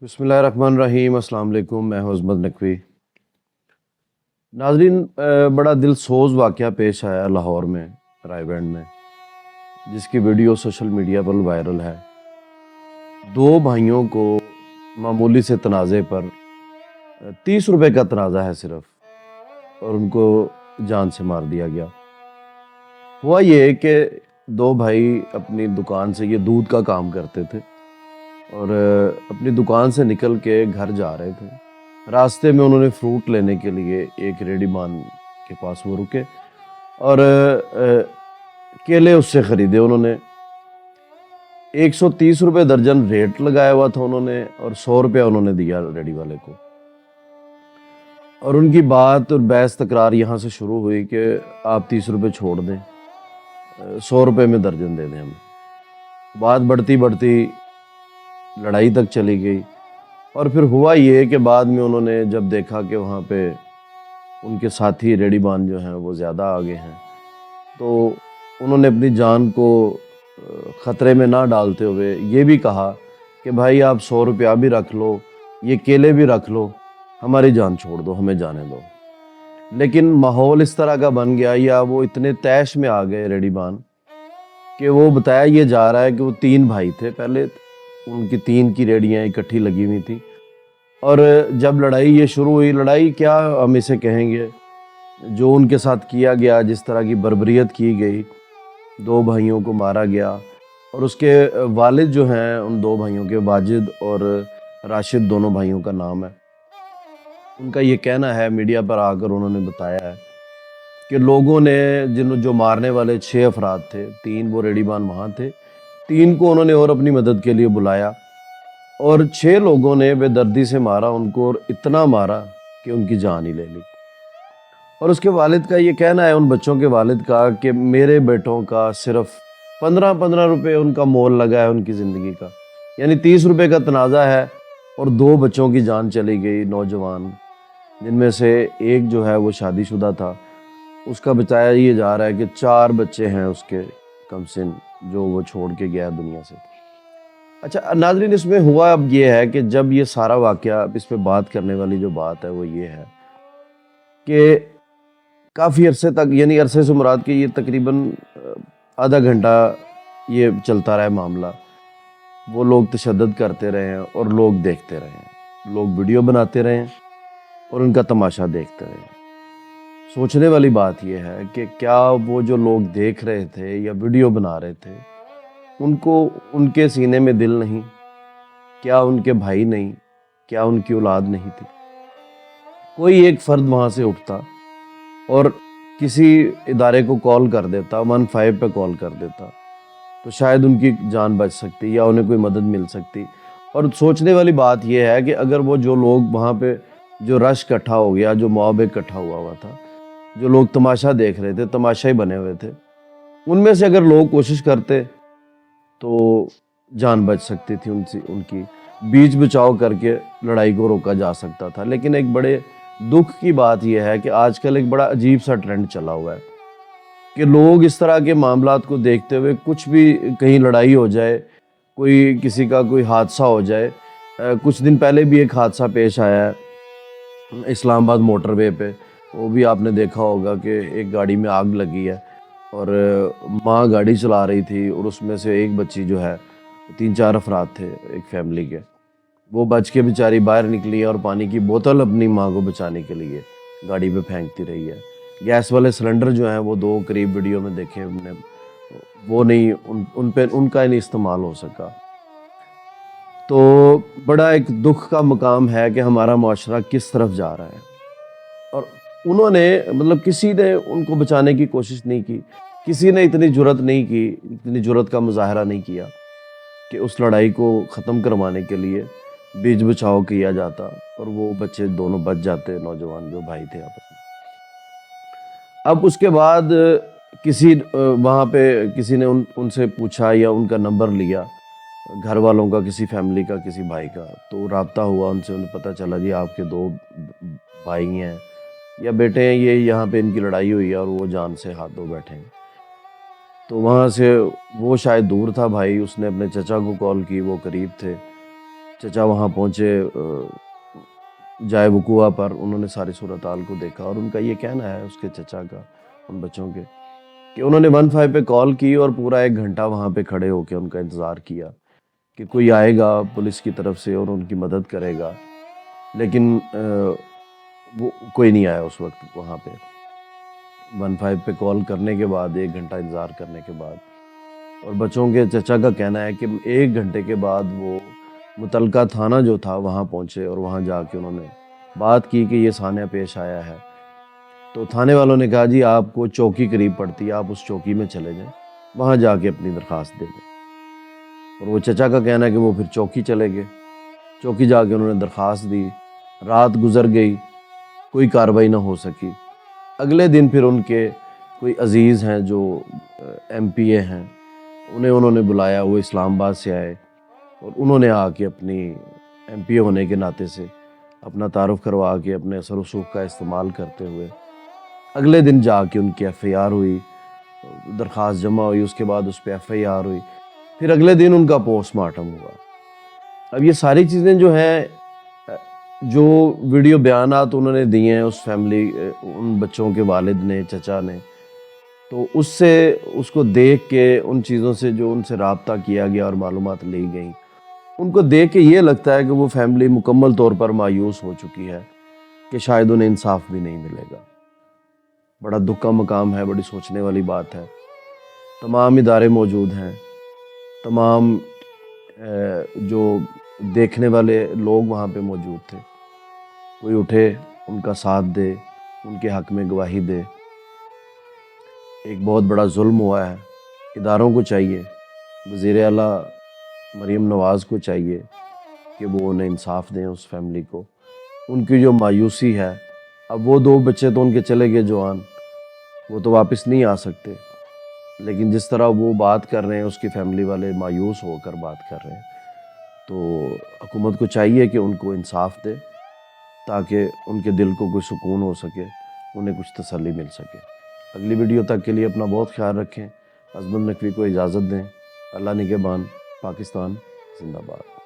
बिस्मिल्लाहिर्रहमानिर्रहीम। अस्सलाम वालेकुम। मैं हूं अज़मत नकवी। नाजरीन, बड़ा दिल सोज वाक़या पेश आया लाहौर में, रायबैंड में, जिसकी वीडियो सोशल मीडिया पर वायरल है। दो भाइयों को मामूली से तनाज़े पर 30 रुपए का तनाज़ा है सिर्फ, और उनको जान से मार दिया गया। हुआ ये कि दो भाई अपनी दुकान से, ये दूध का काम करते थे, और अपनी दुकान से निकल के घर जा रहे थे। रास्ते में उन्होंने फ्रूट लेने के लिए एक रेडीमान के पास वो रुके, और केले उससे ख़रीदे उन्होंने। 130 रुपये दर्जन रेट लगाया हुआ था उन्होंने, और 100 रुपया उन्होंने दिया रेडी वाले को। और उनकी बात और बहस तकरार यहाँ से शुरू हुई कि आप 30 रुपये छोड़ दें, 100 रुपये में दर्जन दे दें हमें। बात बढ़ती बढ़ती लड़ाई तक चली गई। और फिर हुआ ये कि बाद में उन्होंने जब देखा कि वहाँ पे उनके साथी रेडीबान जो हैं वो ज़्यादा आगे हैं, तो उन्होंने अपनी जान को ख़तरे में ना डालते हुए ये भी कहा कि भाई आप 100 रुपया भी रख लो, ये केले भी रख लो, हमारी जान छोड़ दो, हमें जाने दो। लेकिन माहौल इस तरह का बन गया, या वो इतने तैश में आ गए रेडीबान कि वो बताया ये जा रहा है कि वो 3 भाई थे। पहले उनकी 3 की रेडियाँ इकट्ठी लगी हुई थी, और जब लड़ाई ये शुरू हुई, लड़ाई क्या हम इसे कहेंगे, जो उनके साथ किया गया, जिस तरह की बर्बरियत की गई, 2 भाइयों को मारा गया। और उसके वालिद जो हैं, उन 2 भाइयों के, वाजिद और राशिद, दोनों भाइयों का नाम है, उनका ये कहना है, मीडिया पर आकर उन्होंने बताया है कि लोगों ने जो मारने वाले 6 अफराद थे, 3 वो रेडीबान वहाँ थे, 3 को उन्होंने और अपनी मदद के लिए बुलाया, और 6 लोगों ने बेदर्दी से मारा उनको, और इतना मारा कि उनकी जान ही ले ली। और उसके वालिद का ये कहना है, उन बच्चों के वालिद का, कि मेरे बेटों का सिर्फ 15-15 रुपये उनका मोल लगा है उनकी ज़िंदगी का। यानी 30 रुपये का तनाज़ा है, और 2 बच्चों की जान चली गई, नौजवान, जिनमें से एक जो है वो शादीशुदा था। उसका बताया ये जा रहा है कि 4 बच्चे हैं उसके कमसिन, जो वो छोड़ के गया दुनिया से। अच्छा नाज़रीन, इसमें हुआ अब ये है कि जब ये सारा वाक़या, इस पे बात करने वाली जो बात है वो ये है कि काफ़ी अरसे तक, यानी अरसे से मुराद कि ये तकरीबन आधा घंटा ये चलता रहा मामला। वो लोग तशद्दुद करते रहे हैं, और लोग देखते रहे हैं, लोग वीडियो बनाते रहे हैं, और उनका तमाशा देखते रहे हैं। सोचने वाली बात यह है कि क्या वो जो लोग देख रहे थे या वीडियो बना रहे थे, उनको, उनके सीने में दिल नहीं? क्या उनके भाई नहीं? क्या उनकी औलाद नहीं थी? कोई एक फ़र्द वहाँ से उठता और किसी इदारे को कॉल कर देता, 15 पे कॉल कर देता, तो शायद उनकी जान बच सकती, या उन्हें कोई मदद मिल सकती। और सोचने वाली बात यह है कि अगर वो जो लोग वहाँ पे, जो रश इकट्ठा हो गया, जो मॉब इकट्ठा हुआ था, जो लोग तमाशा देख रहे थे, तमाशाई बने हुए थे, उनमें से अगर लोग कोशिश करते तो जान बच सकती थी उनकी, बीच बचाव करके लड़ाई को रोका जा सकता था। लेकिन एक बड़े दुख की बात यह है कि आजकल एक बड़ा अजीब सा ट्रेंड चला हुआ है कि लोग इस तरह के मामलात को देखते हुए, कुछ भी, कहीं लड़ाई हो जाए, कोई किसी का कोई हादसा हो जाए। कुछ दिन पहले भी एक हादसा पेश आया है इस्लामाबाद मोटरवे पे, वो भी आपने देखा होगा कि एक गाड़ी में आग लगी है, और माँ गाड़ी चला रही थी, और उसमें से एक बच्ची जो है, 3-4 अफराद थे एक फैमिली के, वो बच के बेचारी बाहर निकली है, और पानी की बोतल अपनी माँ को बचाने के लिए गाड़ी पे फेंकती रही है। गैस वाले सिलेंडर जो हैं वो 2 करीब वीडियो में देखे हमने, वो नहीं, उन पे उनका ही नहीं इस्तेमाल हो सका। तो बड़ा एक दुख का मकाम है कि हमारा मुआशरा किस तरफ जा रहा है। और उन्होंने, मतलब किसी ने उनको बचाने की कोशिश नहीं की, किसी ने इतनी जुर्रत नहीं की, इतनी जुर्रत का मुजाहरा नहीं किया कि उस लड़ाई को ख़त्म करवाने के लिए बीच बचाव किया जाता, और वो बच्चे दोनों बच जाते, नौजवान जो भाई थे आपस में। अब उसके बाद किसी वहाँ पे किसी ने उनसे पूछा, या उनका नंबर लिया, घर वालों का, किसी फैमिली का, किसी भाई का, तो रब्ता हुआ उनसे, उन्हें पता चला जी आपके 2 भाई हैं या बेटे हैं, ये यहाँ पे इनकी लड़ाई हुई है, और वो जान से हाथ धो बैठे हैं। तो वहाँ से, वो शायद दूर था भाई, उसने अपने चचा को कॉल की, वो करीब थे, چچا وہاں پہنچے جائے وقوع پر، انہوں نے ساری صورتحال کو دیکھا، اور ان کا یہ کہنا ہے اس کے چچا کا، ان بچوں کے، کہ انہوں نے 15 پہ کال کی اور پورا 1 گھنٹہ وہاں پہ کھڑے ہو کے ان کا انتظار کیا کہ کوئی آئے گا پولیس کی طرف سے اور ان کی مدد کرے گا، لیکن وہ کوئی نہیں آیا اس وقت وہاں پہ۔ 15 پہ کال کرنے کے بعد 1 گھنٹہ انتظار کرنے کے بعد، اور بچوں کے چچا کا کہنا ہے کہ 1 گھنٹے کے بعد وہ متعلقہ تھانہ جو تھا وہاں پہنچے، اور وہاں جا کے انہوں نے بات کی کہ یہ سانحہ پیش آیا ہے۔ تو تھانے والوں نے کہا جی آپ کو چوکی قریب پڑتی ہے، آپ اس چوکی میں چلے جائیں، وہاں جا کے اپنی درخواست دے دیں۔ اور وہ چچا کا کہنا ہے کہ وہ پھر چوکی چلے گئے، چوکی جا کے انہوں نے درخواست دی، رات گزر گئی، کوئی کارروائی نہ ہو سکی۔ اگلے دن پھر ان کے کوئی عزیز ہیں جو ایم پی اے ہیں، انہوں نے بلایا، وہ اسلام آباد سے آئے، اور انہوں نے آ کے اپنی ایم پی اے ہونے کے ناطے سے اپنا تعارف کروا کے اپنے اثر و رسوخ کا استعمال کرتے ہوئے اگلے دن جا کے ان کی ایف آئی آر ہوئی، درخواست جمع ہوئی، اس کے بعد اس پہ ایف آئی آر ہوئی، پھر اگلے دن ان کا پوسٹ مارٹم ہوا۔ اب یہ ساری چیزیں جو ہیں، جو ویڈیو بیانات انہوں نے دیے ہیں اس فیملی، ان بچوں کے والد نے، چچا نے، تو اس سے، اس کو دیکھ کے، ان چیزوں سے جو ان سے رابطہ کیا گیا اور معلومات لی گئیں، ان کو دیکھ کے یہ لگتا ہے کہ وہ فیملی مکمل طور پر مایوس ہو چکی ہے کہ شاید انہیں انصاف بھی نہیں ملے گا۔ بڑا دکھ کا مقام ہے، بڑی سوچنے والی بات ہے۔ تمام ادارے موجود ہیں، تمام جو دیکھنے والے لوگ وہاں پہ موجود تھے، کوئی اٹھے ان کا ساتھ دے، ان کے حق میں گواہی دے۔ ایک بہت بڑا ظلم ہوا ہے، اداروں کو چاہیے، وزیر اعلیٰ مریم نواز کو چاہیے کہ وہ انہیں انصاف دیں اس فیملی کو۔ ان کی جو مایوسی ہے، اب وہ 2 بچے تو ان کے چلے گئے جوان، وہ تو واپس نہیں آ سکتے، لیکن جس طرح وہ بات کر رہے ہیں، اس کی فیملی والے مایوس ہو کر بات کر رہے ہیں، تو حکومت کو چاہیے کہ ان کو انصاف دے تاکہ ان کے دل کو کوئی سکون ہو سکے، انہیں کچھ تسلی مل سکے۔ اگلی ویڈیو تک کے لیے اپنا بہت خیال رکھیں، عظمت نقوی کو اجازت دیں۔ اللہ نگہبان، پاکستان زندہ باد۔